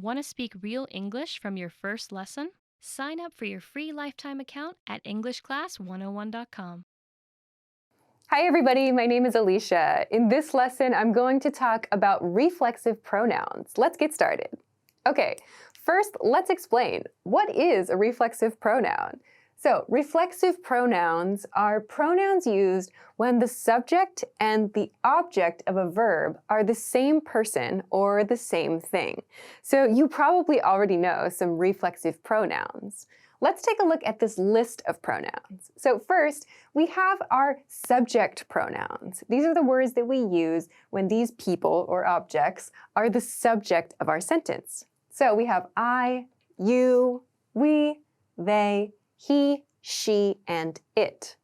Want to speak real English from your first lesson? Sign up for your free lifetime account at EnglishClass101.com. Hi everybody, my name is Alicia. In this lesson, I'm going to talk about reflexive pronouns. Let's get started. Okay, first let's explain, what is a reflexive pronoun? So, reflexive pronouns are pronouns used when the subject and the object of a verb are the same person or the same thing. So you probably already know some reflexive pronouns. Let's take a look at this list of pronouns. So first, we have our subject pronouns. These are the words that we use when these people or objects are the subject of our sentence. So we have I, you, we, they, he, she, and it.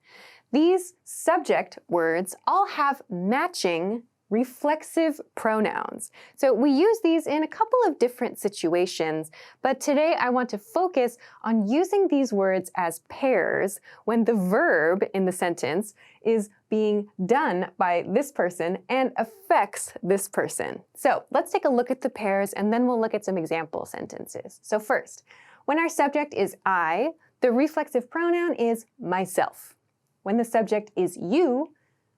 These subject words all have matching reflexive pronouns. So we use these in a couple of different situations, but today I want to focus on using these words as pairs when the verb in the sentence is being done by this person and affects this person. So let's take a look at the pairs and then we'll look at some example sentences. So first, when our subject is I, the reflexive pronoun is myself. When the subject is you,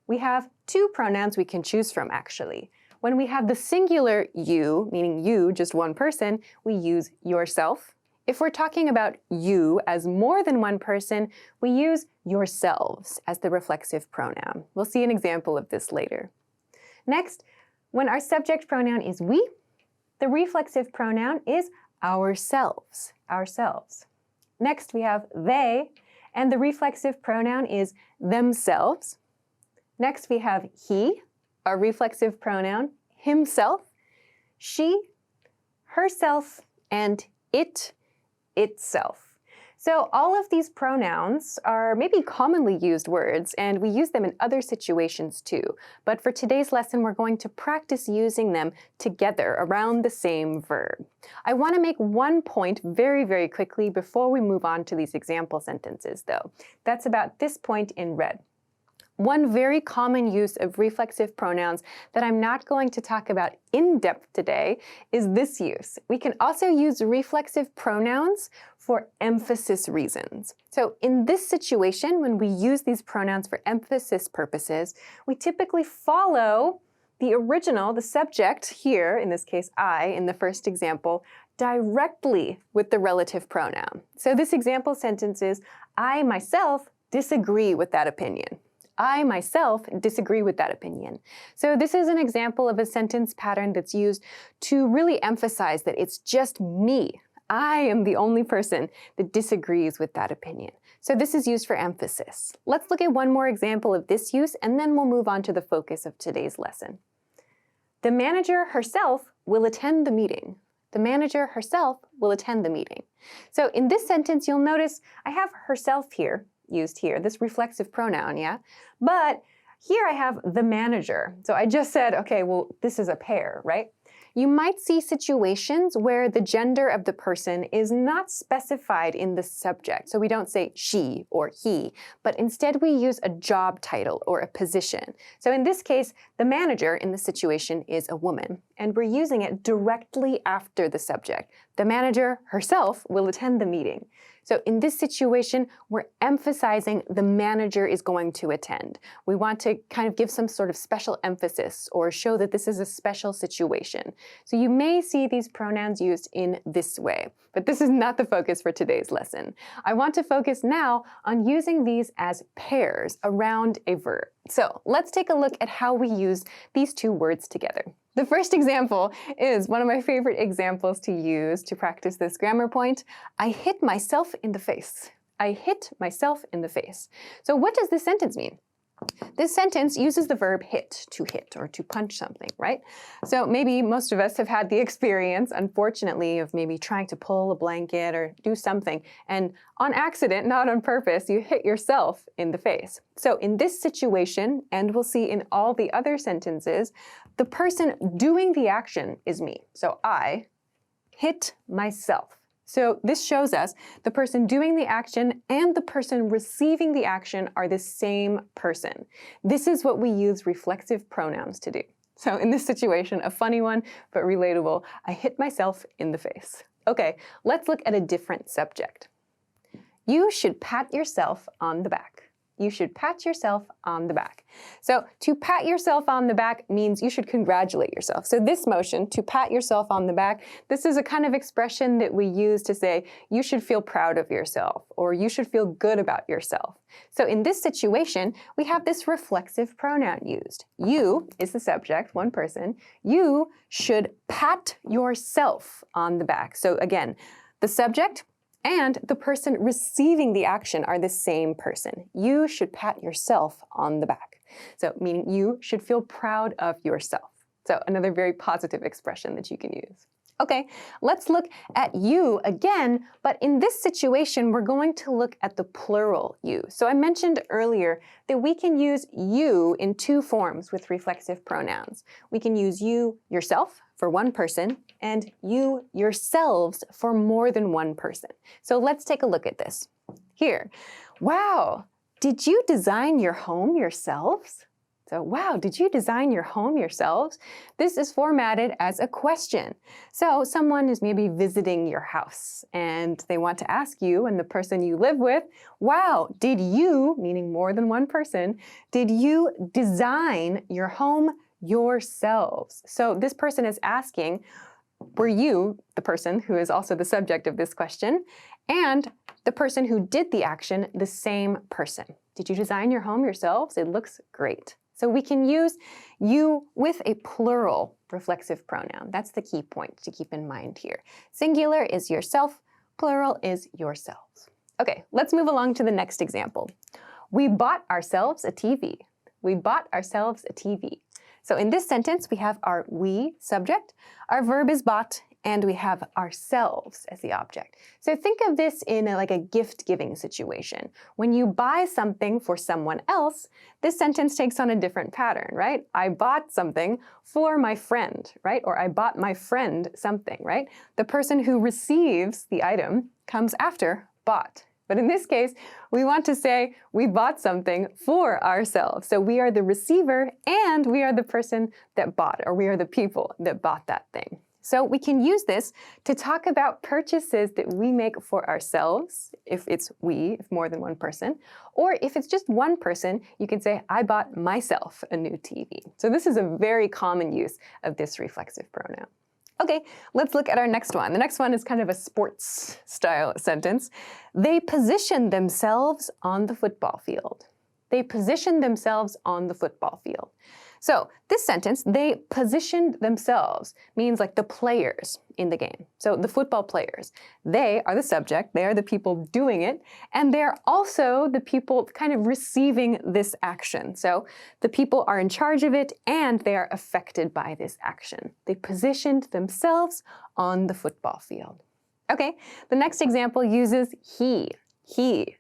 we have two pronouns we can choose from, actually. When we have the singular you, meaning you, just one person, we use yourself. If we're talking about you as more than one person, we use yourselves as the reflexive pronoun. We'll see an example of this later. Next, when our subject pronoun is we, the reflexive pronoun is ourselves, ourselves. Next, we have they, and the reflexive pronoun is themselves. Next, we have he, a reflexive pronoun, himself, she, herself, and it, itself. So all of these pronouns are maybe commonly used words, and we use them in other situations too. But for today's lesson, we're going to practice using them together around the same verb. I want to make one point very, very quickly before we move on to these example sentences, though. That's about this point in red. One very common use of reflexive pronouns that I'm not going to talk about in depth today is this use. We can also use reflexive pronouns for emphasis reasons. So in this situation, when we use these pronouns for emphasis purposes, we typically follow the original, the subject here, in this case I, in the first example, directly with the relative pronoun. So this example sentence is, I myself disagree with that opinion. I myself disagree with that opinion. So this is an example of a sentence pattern that's used to really emphasize that it's just me. I am the only person that disagrees with that opinion. So this is used for emphasis. Let's look at one more example of this use, and then we'll move on to the focus of today's lesson. The manager herself will attend the meeting. The manager herself will attend the meeting. So in this sentence, you'll notice I have herself here, used here, this reflexive pronoun, yeah? But here I have the manager. So I just said, okay, well, this is a pair, right? You might see situations where the gender of the person is not specified in the subject. So we don't say she or he, but instead we use a job title or a position. So in this case, the manager in the situation is a woman, and we're using it directly after the subject. The manager herself will attend the meeting. So in this situation, we're emphasizing the manager is going to attend. We want to kind of give some sort of special emphasis or show that this is a special situation. So you may see these pronouns used in this way, but this is not the focus for today's lesson. I want to focus now on using these as pairs around a verb. So let's take a look at how we use these two words together. The first example is one of my favorite examples to use to practice this grammar point. I hit myself in the face. I hit myself in the face. So what does this sentence mean? This sentence uses the verb hit or to punch something, right? So maybe most of us have had the experience, unfortunately, of maybe trying to pull a blanket or do something, and on accident, not on purpose, you hit yourself in the face. So in this situation, and we'll see in all the other sentences, the person doing the action is me. So I hit myself. So this shows us the person doing the action and the person receiving the action are the same person. This is what we use reflexive pronouns to do. So in this situation, a funny one, but relatable, I hit myself in the face. Okay, let's look at a different subject. You should pat yourself on the back. You should pat yourself on the back. So to pat yourself on the back means you should congratulate yourself. So this motion, to pat yourself on the back, this is a kind of expression that we use to say you should feel proud of yourself or you should feel good about yourself. So in this situation, we have this reflexive pronoun used. You is the subject, one person. You should pat yourself on the back. So again, the subject and the person receiving the action are the same person. You should pat yourself on the back. So meaning you should feel proud of yourself. So another very positive expression that you can use. Okay, let's look at you again, but in this situation, we're going to look at the plural you. So I mentioned earlier that we can use you in two forms with reflexive pronouns. We can use you yourself for one person and you yourselves for more than one person. So let's take a look at this. Here, wow, did you design your home yourselves? So, wow, did you design your home yourselves? This is formatted as a question. So someone is maybe visiting your house and they want to ask you and the person you live with, wow, did you, meaning more than one person, did you design your home yourselves? So this person is asking, were you, the person who is also the subject of this question, and the person who did the action, the same person? Did you design your home yourselves? It looks great. So we can use you with a plural reflexive pronoun. That's the key point to keep in mind here. Singular is yourself, plural is yourselves. Okay, let's move along to the next example. We bought ourselves a TV. We bought ourselves a TV. So in this sentence, we have our we subject, our verb is bought, and we have ourselves as the object. So think of this in like a gift-giving situation. When you buy something for someone else, this sentence takes on a different pattern, right? I bought something for my friend, right? Or I bought my friend something, right? The person who receives the item comes after bought. But in this case, we want to say we bought something for ourselves. So we are the receiver and we are the person that bought, or we are the people that bought that thing. So we can use this to talk about purchases that we make for ourselves, if it's we, if more than one person, or if it's just one person, you can say, I bought myself a new TV. So this is a very common use of this reflexive pronoun. Okay, let's look at our next one. The next one is kind of a sports style sentence. They positioned themselves on the football field. They positioned themselves on the football field. So this sentence, they positioned themselves, means like the players in the game. So the football players, they are the subject, they are the people doing it, and they're also the people kind of receiving this action. So the people are in charge of it and they are affected by this action. They positioned themselves on the football field. Okay, the next example uses he.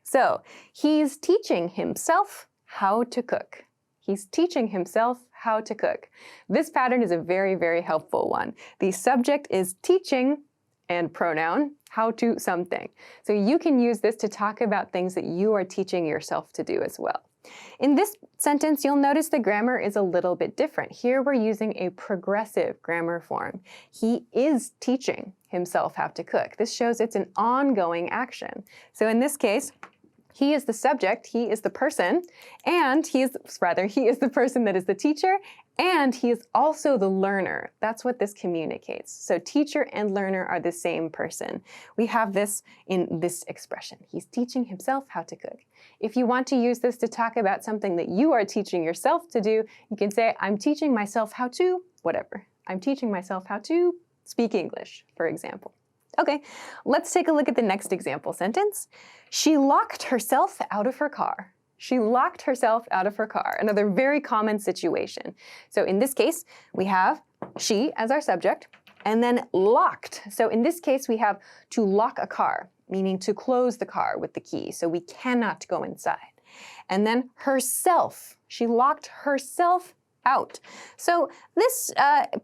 So he's teaching himself how to cook. He's teaching himself how to cook. This pattern is a very, very helpful one. The subject is teaching and pronoun, how to something. So you can use this to talk about things that you are teaching yourself to do as well. In this sentence, you'll notice the grammar is a little bit different. Here we're using a progressive grammar form. He is teaching himself how to cook. This shows it's an ongoing action. So in this case, he is the subject, he is the person, and he is the person that is the teacher, and he is also the learner. That's what this communicates. So teacher and learner are the same person. We have this in this expression. He's teaching himself how to cook. If you want to use this to talk about something that you are teaching yourself to do, you can say, I'm teaching myself how to whatever. I'm teaching myself how to speak English, for example. Okay, let's take a look at the next example sentence. She locked herself out of her car. She locked herself out of her car. Another very common situation. So in this case, we have she as our subject, and then locked. So in this case, we have to lock a car, meaning to close the car with the key. So we cannot go inside. And then herself. She locked herself out. So this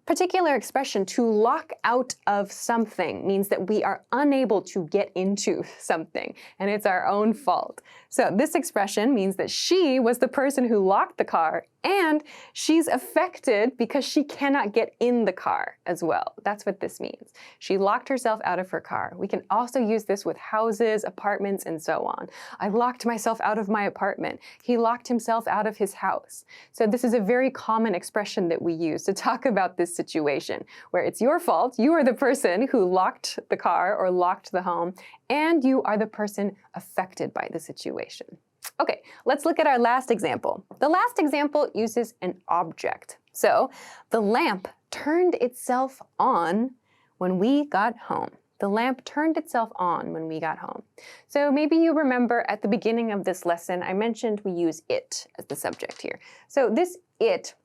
particular expression, to lock out of something, means that we are unable to get into something, and it's our own fault. So this expression means that she was the person who locked the car, and she's affected because she cannot get in the car as well. That's what this means. She locked herself out of her car. We can also use this with houses, apartments, and so on. I locked myself out of my apartment. He locked himself out of his house. So this is a very common expression that we use to talk about this situation, where it's your fault. You are the person who locked the car or locked the home, and you are the person affected by the situation. Okay, let's look at our last example. The last example uses an object. So, the lamp turned itself on when we got home. The lamp turned itself on when we got home. So maybe you remember at the beginning of this lesson, I mentioned we use it as the subject here. So this it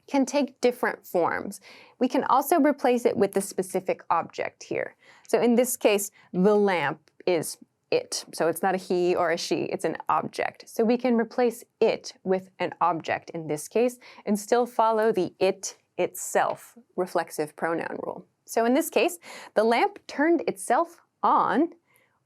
can take different forms. We can also replace it with the specific object here. So in this case, the lamp is it. So it's not a he or a she, it's an object. So we can replace it with an object in this case and still follow the it itself reflexive pronoun rule. So in this case, the lamp turned itself on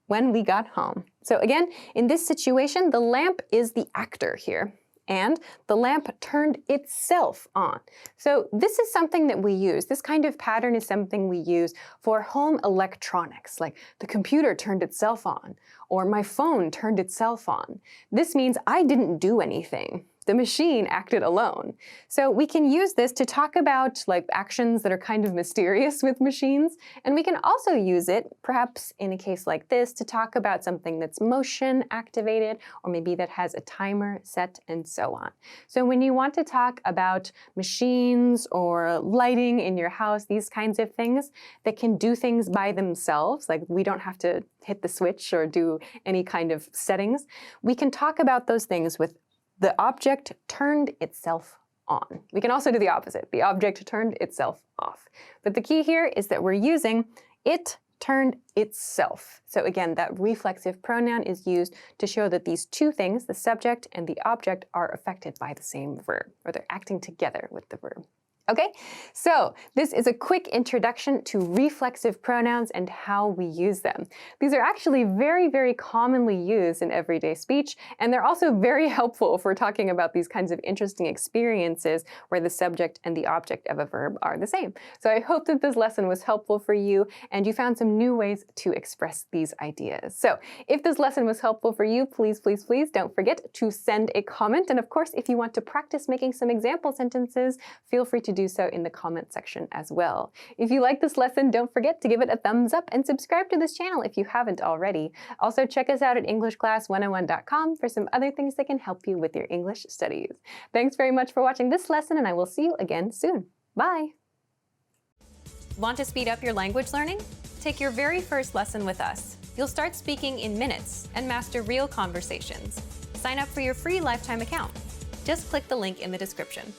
when we got home. So again, in this situation, the lamp is the actor here, and the lamp turned itself on. So this is something that we use. This kind of pattern is something we use for home electronics, like the computer turned itself on, or my phone turned itself on. This means I didn't do anything. The machine acted alone. So we can use this to talk about like actions that are kind of mysterious with machines, and we can also use it, perhaps in a case like this, to talk about something that's motion activated, or maybe that has a timer set, and so on. So when you want to talk about machines or lighting in your house, these kinds of things that can do things by themselves, like we don't have to hit the switch or do any kind of settings, we can talk about those things with the object turned itself on. We can also do the opposite. The object turned itself off. But the key here is that we're using it turned itself. So again, that reflexive pronoun is used to show that these two things, the subject and the object, are affected by the same verb, or they're acting together with the verb. Okay, so this is a quick introduction to reflexive pronouns and how we use them. These are actually very, very commonly used in everyday speech, and they're also very helpful if we're talking about these kinds of interesting experiences where the subject and the object of a verb are the same. So I hope that this lesson was helpful for you and you found some new ways to express these ideas. So if this lesson was helpful for you, please, please, please don't forget to send a comment. And of course, if you want to practice making some example sentences, feel free to do so in the comment section as well. If you like this lesson, don't forget to give it a thumbs up and subscribe to this channel if you haven't already. Also, check us out at EnglishClass101.com for some other things that can help you with your English studies. Thanks very much for watching this lesson, and I will see you again soon. Bye! Want to speed up your language learning? Take your very first lesson with us. You'll start speaking in minutes and master real conversations. Sign up for your free lifetime account. Just click the link in the description.